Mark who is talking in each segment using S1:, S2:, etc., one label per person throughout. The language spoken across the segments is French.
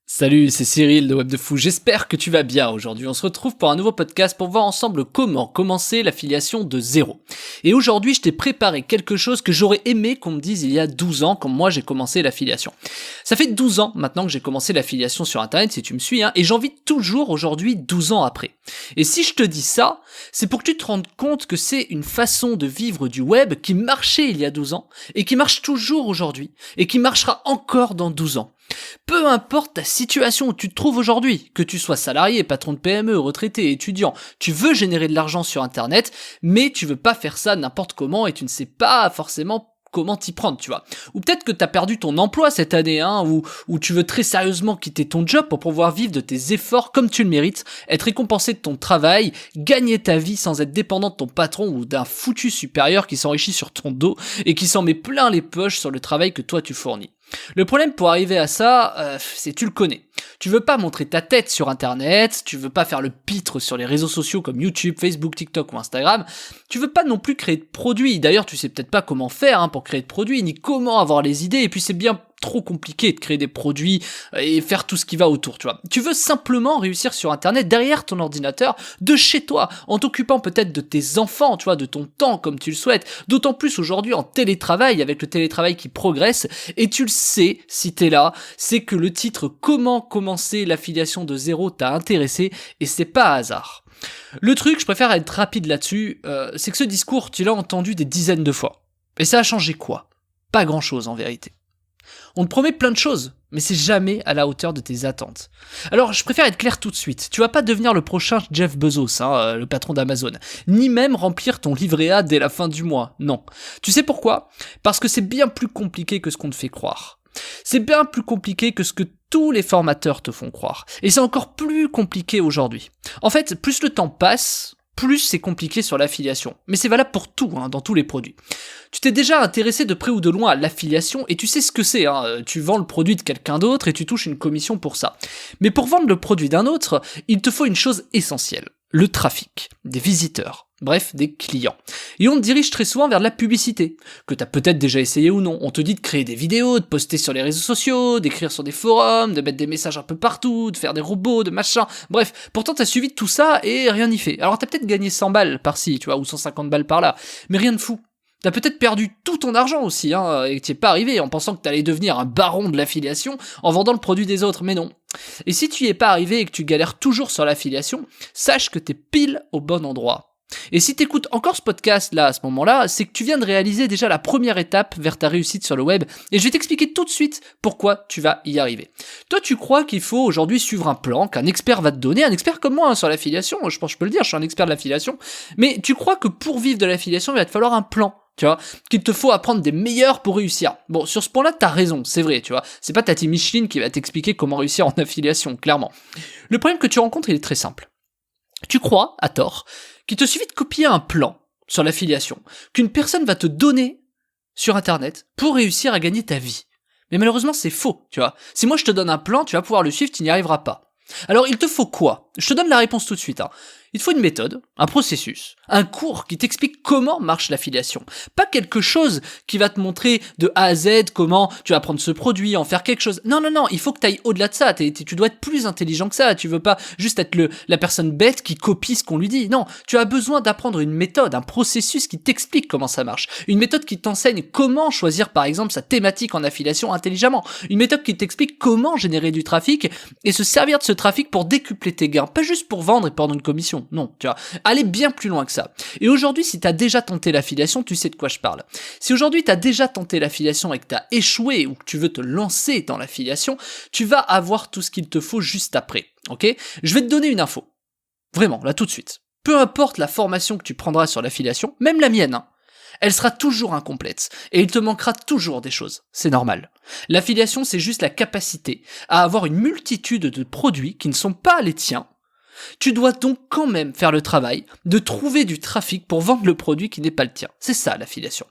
S1: Salut, c'est Cyril de Web de Fou, j'espère que tu vas bien aujourd'hui. On se retrouve pour un nouveau podcast pour voir ensemble comment commencer l'affiliation de zéro. Et aujourd'hui, je t'ai préparé quelque chose que j'aurais aimé qu'on me dise il y a 12 ans quand moi j'ai commencé l'affiliation. Ça fait 12 ans maintenant que j'ai commencé l'affiliation sur internet, si tu me suis, et j'en vis toujours aujourd'hui 12 ans après. Et si je te dis ça, c'est pour que tu te rendes compte que c'est une façon de vivre du web qui marchait il y a 12 ans et qui marche toujours aujourd'hui et qui marchera encore dans 12 ans. Peu importe ta situation où tu te trouves aujourd'hui, que tu sois salarié, patron de PME, retraité, étudiant, tu veux générer de l'argent sur internet, mais tu veux pas faire ça n'importe comment et tu ne sais pas forcément comment t'y prendre, tu vois. Ou peut-être que t'as perdu ton emploi cette année, ou tu veux très sérieusement quitter ton job pour pouvoir vivre de tes efforts comme tu le mérites, être récompensé de ton travail, gagner ta vie sans être dépendant de ton patron ou d'un foutu supérieur qui s'enrichit sur ton dos et qui s'en met plein les poches sur le travail que toi tu fournis. Le problème pour arriver à ça, c'est tu le connais. Tu veux pas montrer ta tête sur internet, tu veux pas faire le pitre sur les réseaux sociaux comme YouTube, Facebook, TikTok ou Instagram, tu veux pas non plus créer de produits. D'ailleurs, tu sais peut-être pas comment faire pour créer de produits, ni comment avoir les idées, et puis c'est bien trop compliqué de créer des produits et faire tout ce qui va autour, tu vois. Tu veux simplement réussir sur internet derrière ton ordinateur, de chez toi, en t'occupant peut-être de tes enfants, tu vois, de ton temps comme tu le souhaites, d'autant plus aujourd'hui en télétravail, avec le télétravail qui progresse, et tu le sais, si t'es là, c'est que le titre « Comment commencer l'affiliation de zéro » t'a intéressé, et c'est pas hasard. Le truc, je préfère être rapide là-dessus, c'est que ce discours, tu l'as entendu des dizaines de fois. Et ça a changé quoi ? Pas grand-chose en vérité. On te promet plein de choses, mais c'est jamais à la hauteur de tes attentes. Alors, je préfère être clair tout de suite. Tu vas pas devenir le prochain Jeff Bezos, le patron d'Amazon, ni même remplir ton livret A dès la fin du mois. Non. Tu sais pourquoi ? Parce que c'est bien plus compliqué que ce qu'on te fait croire. C'est bien plus compliqué que ce que tous les formateurs te font croire. Et c'est encore plus compliqué aujourd'hui. En fait, plus le temps passe, plus c'est compliqué sur l'affiliation. Mais c'est valable pour tout, dans tous les produits. Tu t'es déjà intéressé de près ou de loin à l'affiliation et tu sais ce que c'est, tu vends le produit de quelqu'un d'autre et tu touches une commission pour ça. Mais pour vendre le produit d'un autre, il te faut une chose essentielle, le trafic, des visiteurs, bref, des clients. Et on te dirige très souvent vers de la publicité, que t'as peut-être déjà essayé ou non. On te dit de créer des vidéos, de poster sur les réseaux sociaux, d'écrire sur des forums, de mettre des messages un peu partout, de faire des robots, de machin, bref. Pourtant t'as suivi tout ça et rien n'y fait. Alors t'as peut-être gagné 100 balles par-ci, tu vois, ou 150 balles par-là, mais rien de fou. T'as peut-être perdu tout ton argent aussi, et que t'y es pas arrivé en pensant que t'allais devenir un baron de l'affiliation en vendant le produit des autres, mais non. Et si tu y es pas arrivé et que tu galères toujours sur l'affiliation, sache que t'es pile au bon endroit. Et si t'écoutes encore ce podcast là à ce moment-là, c'est que tu viens de réaliser déjà la première étape vers ta réussite sur le web, et je vais t'expliquer tout de suite pourquoi tu vas y arriver. Toi tu crois qu'il faut aujourd'hui suivre un plan qu'un expert va te donner, un expert comme moi sur l'affiliation, je pense que je peux le dire, je suis un expert de l'affiliation, mais tu crois que pour vivre de l'affiliation il va te falloir un plan. Tu vois, qu'il te faut apprendre des meilleurs pour réussir. Bon, sur ce point-là, t'as raison, c'est vrai, tu vois. C'est pas Tati Micheline qui va t'expliquer comment réussir en affiliation, clairement. Le problème que tu rencontres, il est très simple. Tu crois, à tort, qu'il te suffit de copier un plan sur l'affiliation, qu'une personne va te donner sur Internet pour réussir à gagner ta vie. Mais malheureusement, c'est faux, tu vois. Si moi je te donne un plan, tu vas pouvoir le suivre, tu n'y arriveras pas. Alors, il te faut quoi ? Je te donne la réponse tout de suite. Il te faut une méthode, un processus, un cours qui t'explique comment marche l'affiliation. Pas quelque chose qui va te montrer de A à Z comment tu vas prendre ce produit, en faire quelque chose. Non, il faut que tu ailles au-delà de ça. Tu dois être plus intelligent que ça. Tu veux pas juste être la personne bête qui copie ce qu'on lui dit. Non, tu as besoin d'apprendre une méthode, un processus qui t'explique comment ça marche. Une méthode qui t'enseigne comment choisir par exemple sa thématique en affiliation intelligemment. Une méthode qui t'explique comment générer du trafic et se servir de ce trafic pour décupler tes gains. Pas juste pour vendre et prendre une commission. Non, tu vois, aller bien plus loin que ça. Et aujourd'hui, si t'as déjà tenté l'affiliation, tu sais de quoi je parle. Si aujourd'hui t'as déjà tenté l'affiliation et que t'as échoué ou que tu veux te lancer dans l'affiliation, tu vas avoir tout ce qu'il te faut juste après, ok ? Je vais te donner une info. Vraiment, là tout de suite. Peu importe la formation que tu prendras sur l'affiliation, même la mienne, elle sera toujours incomplète et il te manquera toujours des choses. C'est normal. L'affiliation, c'est juste la capacité à avoir une multitude de produits qui ne sont pas les tiens. Tu dois donc quand même faire le travail de trouver du trafic pour vendre le produit qui n'est pas le tien. C'est ça l'affiliation.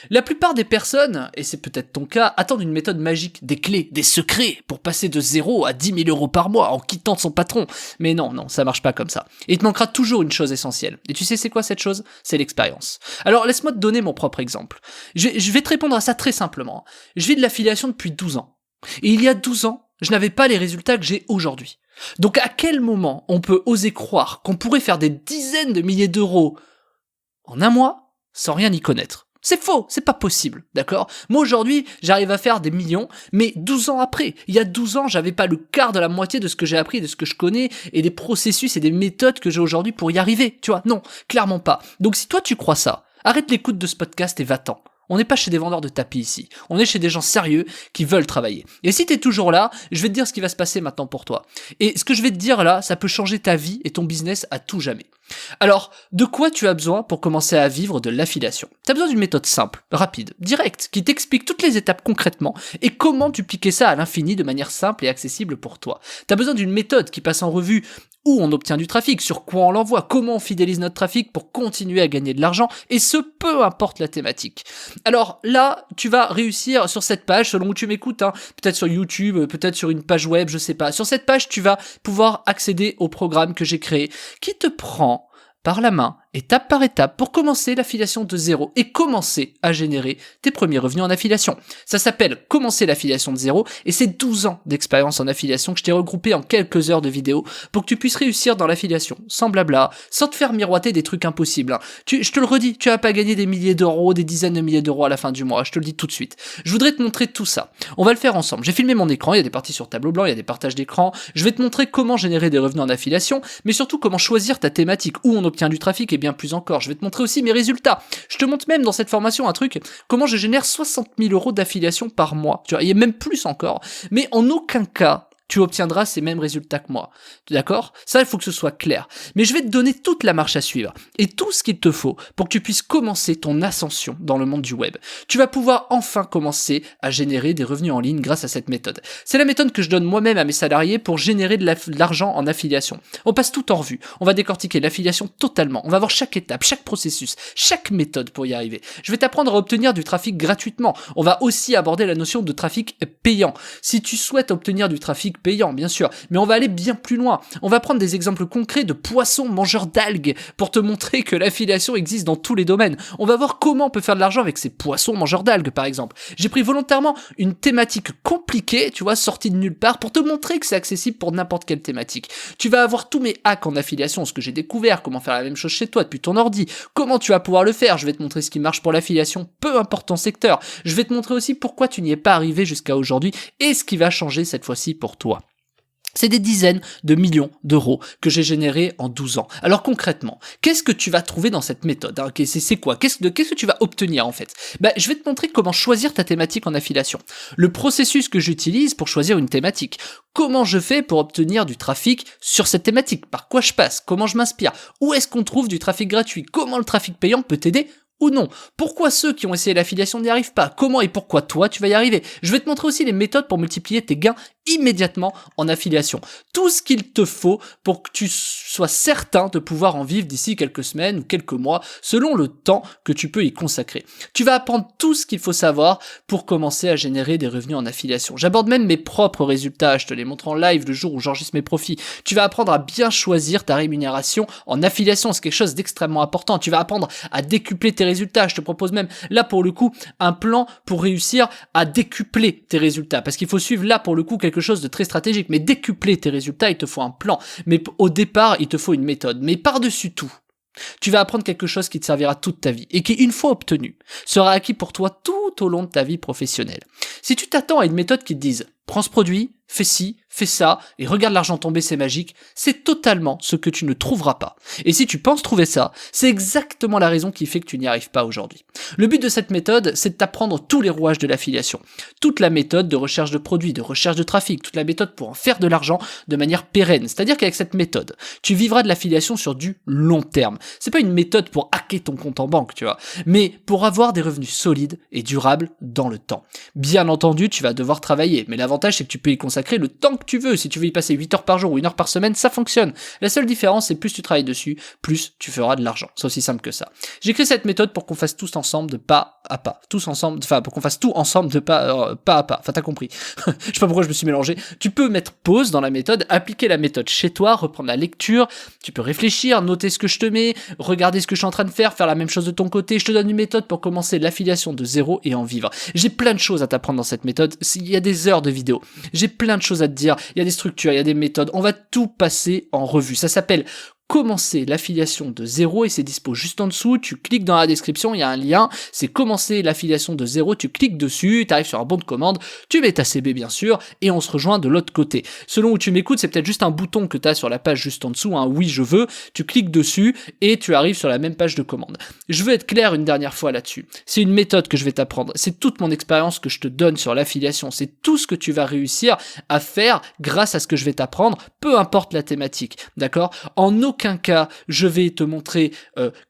S1: La plupart des personnes, et c'est peut-être ton cas, attendent une méthode magique, des clés, des secrets pour passer de 0 à 10 000 € par mois en quittant son patron. Mais non, ça marche pas comme ça. Et il te manquera toujours une chose essentielle. Et tu sais c'est quoi cette chose ? C'est l'expérience. Alors laisse-moi te donner mon propre exemple. Je vais te répondre à ça très simplement. Je vis de l'affiliation depuis 12 ans. Et il y a 12 ans, je n'avais pas les résultats que j'ai aujourd'hui. Donc à quel moment on peut oser croire qu'on pourrait faire des dizaines de milliers d'euros en un mois sans rien y connaître? C'est faux, c'est pas possible, d'accord? Moi aujourd'hui, j'arrive à faire des millions, mais 12 ans après, il y a 12 ans, j'avais pas le quart de la moitié de ce que j'ai appris, de ce que je connais, et des processus et des méthodes que j'ai aujourd'hui pour y arriver, tu vois? Non, clairement pas. Donc si toi tu crois ça, arrête l'écoute de ce podcast et va-t'en. On n'est pas chez des vendeurs de tapis ici, on est chez des gens sérieux qui veulent travailler. Et si t'es toujours là, je vais te dire ce qui va se passer maintenant pour toi. Et ce que je vais te dire là, ça peut changer ta vie et ton business à tout jamais. Alors, de quoi tu as besoin pour commencer à vivre de l'affiliation? Tu as besoin d'une méthode simple, rapide, directe, qui t'explique toutes les étapes concrètement et comment dupliquer ça à l'infini de manière simple et accessible pour toi. Tu as besoin d'une méthode qui passe en revue où on obtient du trafic, sur quoi on l'envoie, comment on fidélise notre trafic pour continuer à gagner de l'argent, et ce, peu importe la thématique. Alors là, tu vas réussir sur cette page, selon où tu m'écoutes, peut-être sur YouTube, peut-être sur une page web, je sais pas. Sur cette page, tu vas pouvoir accéder au programme que j'ai créé, qui te prend par la main, étape par étape, pour commencer l'affiliation de zéro et commencer à générer tes premiers revenus en affiliation. Ça s'appelle Commencer l'affiliation de zéro et c'est 12 ans d'expérience en affiliation que je t'ai regroupé en quelques heures de vidéo pour que tu puisses réussir dans l'affiliation, sans blabla, sans te faire miroiter des trucs impossibles. Je te le redis, tu vas pas gagner des milliers d'euros, des dizaines de milliers d'euros à la fin du mois, je te le dis tout de suite. Je voudrais te montrer tout ça. On va le faire ensemble. J'ai filmé mon écran, il y a des parties sur tableau blanc, il y a des partages d'écran. Je vais te montrer comment générer des revenus en affiliation, mais surtout comment choisir ta thématique, où on obtient du trafic et bien plus encore. Je vais te montrer aussi mes résultats. Je te montre même dans cette formation un truc, comment je génère 60 000 euros d'affiliation par mois. Tu vois, il y a même plus encore. Mais en aucun cas, tu obtiendras ces mêmes résultats que moi. D'accord? Ça, il faut que ce soit clair. Mais je vais te donner toute la marche à suivre et tout ce qu'il te faut pour que tu puisses commencer ton ascension dans le monde du web. Tu vas pouvoir enfin commencer à générer des revenus en ligne grâce à cette méthode. C'est la méthode que je donne moi-même à mes salariés pour générer de l'argent en affiliation. On passe tout en revue. On va décortiquer l'affiliation totalement. On va voir chaque étape, chaque processus, chaque méthode pour y arriver. Je vais t'apprendre à obtenir du trafic gratuitement. On va aussi aborder la notion de trafic payant. Si tu souhaites obtenir du trafic payant, bien sûr, mais on va aller bien plus loin. On va prendre des exemples concrets de poissons mangeurs d'algues pour te montrer que l'affiliation existe dans tous les domaines. On va voir comment on peut faire de l'argent avec ces poissons mangeurs d'algues, par exemple. J'ai pris volontairement une thématique compliquée, tu vois, sortie de nulle part, pour te montrer que c'est accessible pour n'importe quelle thématique. Tu vas avoir tous mes hacks en affiliation, ce que j'ai découvert, comment faire la même chose chez toi depuis ton ordi, comment tu vas pouvoir le faire. Je vais te montrer ce qui marche pour l'affiliation, peu importe ton secteur. Je vais te montrer aussi pourquoi tu n'y es pas arrivé jusqu'à aujourd'hui et ce qui va changer cette fois-ci pour toi. C'est des dizaines de millions d'euros que j'ai générés en 12 ans. Alors concrètement, qu'est-ce que tu vas trouver dans cette méthode? C'est quoi? Qu'est-ce que tu vas obtenir en fait? Je vais te montrer comment choisir ta thématique en affiliation. Le processus que j'utilise pour choisir une thématique. Comment je fais pour obtenir du trafic sur cette thématique? Par quoi je passe? Comment je m'inspire? Où est-ce qu'on trouve du trafic gratuit? Comment le trafic payant peut t'aider? Ou non? Pourquoi ceux qui ont essayé l'affiliation n'y arrivent pas? Comment et pourquoi toi tu vas y arriver? Je vais te montrer aussi les méthodes pour multiplier tes gains immédiatement en affiliation. Tout ce qu'il te faut pour que tu sois certain de pouvoir en vivre d'ici quelques semaines ou quelques mois, selon le temps que tu peux y consacrer. Tu vas apprendre tout ce qu'il faut savoir pour commencer à générer des revenus en affiliation. J'aborde même mes propres résultats, je te les montre en live le jour où j'enregistre mes profits. Tu vas apprendre à bien choisir ta rémunération en affiliation, c'est quelque chose d'extrêmement important. Tu vas apprendre à décupler tes résultats. Je te propose même là pour le coup un plan pour réussir à décupler tes résultats, parce qu'il faut suivre là pour le coup quelque chose de très stratégique. Mais décupler tes résultats, il te faut un plan, mais au départ il te faut une méthode. Mais par-dessus tout, tu vas apprendre quelque chose qui te servira toute ta vie et qui, une fois obtenu, sera acquis pour toi tout au long de ta vie professionnelle. Si tu t'attends à une méthode qui te dise « prends ce produit, fais ci, fais ça, et regarde l'argent tomber, c'est magique », c'est totalement ce que tu ne trouveras pas. Et si tu penses trouver ça, c'est exactement la raison qui fait que tu n'y arrives pas aujourd'hui. Le but de cette méthode, c'est de t'apprendre tous les rouages de l'affiliation. Toute la méthode de recherche de produits, de recherche de trafic, toute la méthode pour en faire de l'argent de manière pérenne. C'est-à-dire qu'avec cette méthode, tu vivras de l'affiliation sur du long terme. C'est pas une méthode pour hacker ton compte en banque, tu vois, mais pour avoir des revenus solides et durables dans le temps. Bien entendu, tu vas devoir travailler, mais l'avantage, c'est que tu peux y consacrer le temps que tu veux. Si tu veux y passer 8 heures par jour ou 1 heure par semaine, ça fonctionne. La seule différence, c'est plus tu travailles dessus, plus tu feras de l'argent. C'est aussi simple que ça. J'ai créé cette méthode pour qu'on fasse tous ensemble de pas à pas. Pour qu'on fasse tout ensemble de pas à pas. Enfin, t'as compris. Je sais pas pourquoi je me suis mélangé. Tu peux mettre pause dans la méthode, appliquer la méthode chez toi, reprendre la lecture, tu peux réfléchir, noter ce que je te mets, regarder ce que je suis en train de faire la même chose de ton côté. Je te donne une méthode pour commencer l'affiliation de zéro et en vivre. J'ai plein de choses à t'apprendre dans cette méthode. Il y a des heures de vidéos. J'ai plein plein de choses à te dire, il y a des structures, il y a des méthodes, on va tout passer en revue. Ça s'appelle commencer l'affiliation de zéro et c'est dispo juste en dessous, tu cliques dans la description, il y a un lien, c'est commencer l'affiliation de zéro, tu cliques dessus, tu arrives sur un bon de commande, tu mets ta CB bien sûr, et on se rejoint de l'autre côté. Selon où tu m'écoutes, c'est peut-être juste un bouton que tu as sur la page juste en dessous, un oui je veux, tu cliques dessus et tu arrives sur la même page de commande. Je veux être clair une dernière fois là-dessus, c'est une méthode que je vais t'apprendre, c'est toute mon expérience que je te donne sur l'affiliation, c'est tout ce que tu vas réussir à faire grâce à ce que je vais t'apprendre, peu importe la thématique, d'accord? En aucun cas, je vais te montrer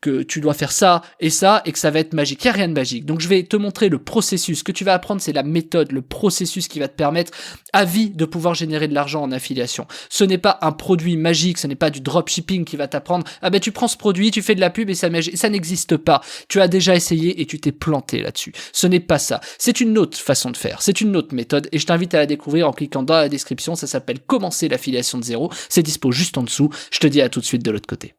S1: que tu dois faire ça et que ça va être magique. Il n'y a rien de magique. Donc, je vais te montrer le processus. Ce que tu vas apprendre, c'est la méthode, le processus qui va te permettre à vie de pouvoir générer de l'argent en affiliation. Ce n'est pas un produit magique, ce n'est pas du dropshipping qui va t'apprendre ah ben tu prends ce produit, tu fais de la pub et ça n'existe pas. Tu as déjà essayé et tu t'es planté là-dessus. Ce n'est pas ça. C'est une autre façon de faire. C'est une autre méthode et je t'invite à la découvrir en cliquant dans la description. Ça s'appelle Commencer l'affiliation de zéro. C'est dispo juste en dessous. Je te dis à tout de suite de l'autre côté.